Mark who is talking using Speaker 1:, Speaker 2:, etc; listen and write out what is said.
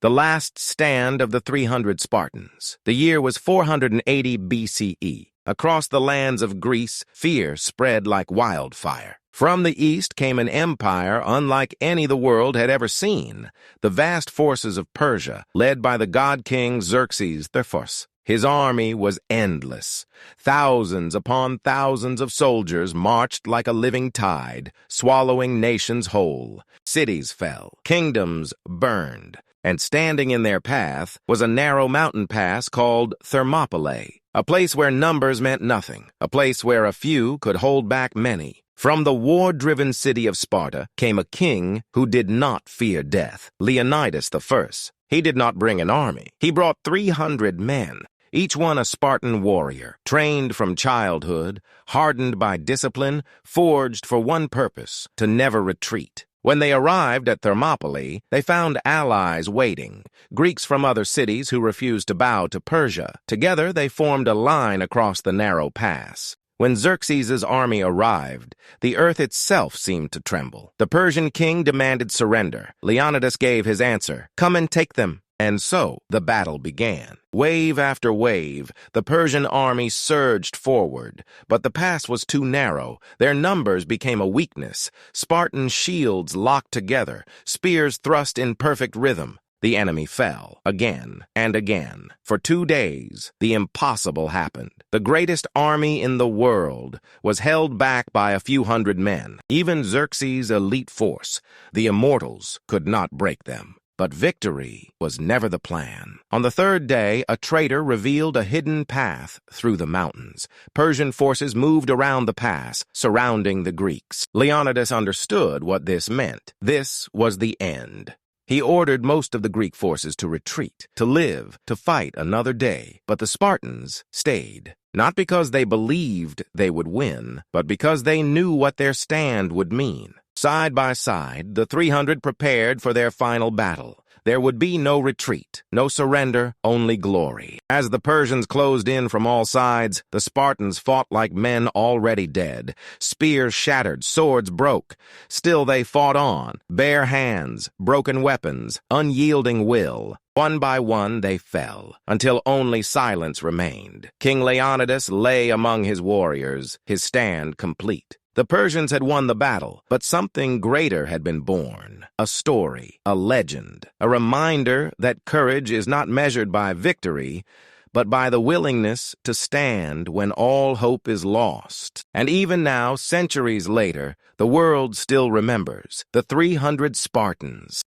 Speaker 1: The last stand of the 300 Spartans. The year was 480 BCE. Across the lands of Greece, fear spread like wildfire. From the east came an empire unlike any the world had ever seen, the vast forces of Persia, led by the god-king Xerxes I. His army was endless. Thousands upon thousands of soldiers marched like a living tide, swallowing nations whole. Cities fell, kingdoms burned, and standing in their path was a narrow mountain pass called Thermopylae, a place where numbers meant nothing, a place where a few could hold back many. From the war-driven city of Sparta came a king who did not fear death, Leonidas I. He did not bring an army. He brought 300 men, each one a Spartan warrior, trained from childhood, hardened by discipline, forged for one purpose, to never retreat. When they arrived at Thermopylae, they found allies waiting, Greeks from other cities who refused to bow to Persia. Together they formed a line across the narrow pass. When Xerxes' army arrived, the earth itself seemed to tremble. The Persian king demanded surrender. Leonidas gave his answer, "Come and take them." And so the battle began. Wave after wave, the Persian army surged forward, but the pass was too narrow. Their numbers became a weakness. Spartan shields locked together, spears thrust in perfect rhythm. The enemy fell, again and again. For 2 days, the impossible happened. The greatest army in the world was held back by a few hundred men. Even Xerxes' elite force, the immortals, could not break them. But victory was never the plan. On the 3rd day, a traitor revealed a hidden path through the mountains. Persian forces moved around the pass, surrounding the Greeks. Leonidas understood what this meant. This was the end. He ordered most of the Greek forces to retreat, to live, to fight another day. But the Spartans stayed, not because they believed they would win, but because they knew what their stand would mean. Side by side, the 300 prepared for their final battle. There would be no retreat, no surrender, only glory. As the Persians closed in from all sides, the Spartans fought like men already dead. Spears shattered, swords broke. Still they fought on, bare hands, broken weapons, unyielding will. One by one they fell, until only silence remained. King Leonidas lay among his warriors, his stand complete. The Persians had won the battle, but something greater had been born. A story, a legend, a reminder that courage is not measured by victory, but by the willingness to stand when all hope is lost. And even now, centuries later, the world still remembers the 300 Spartans.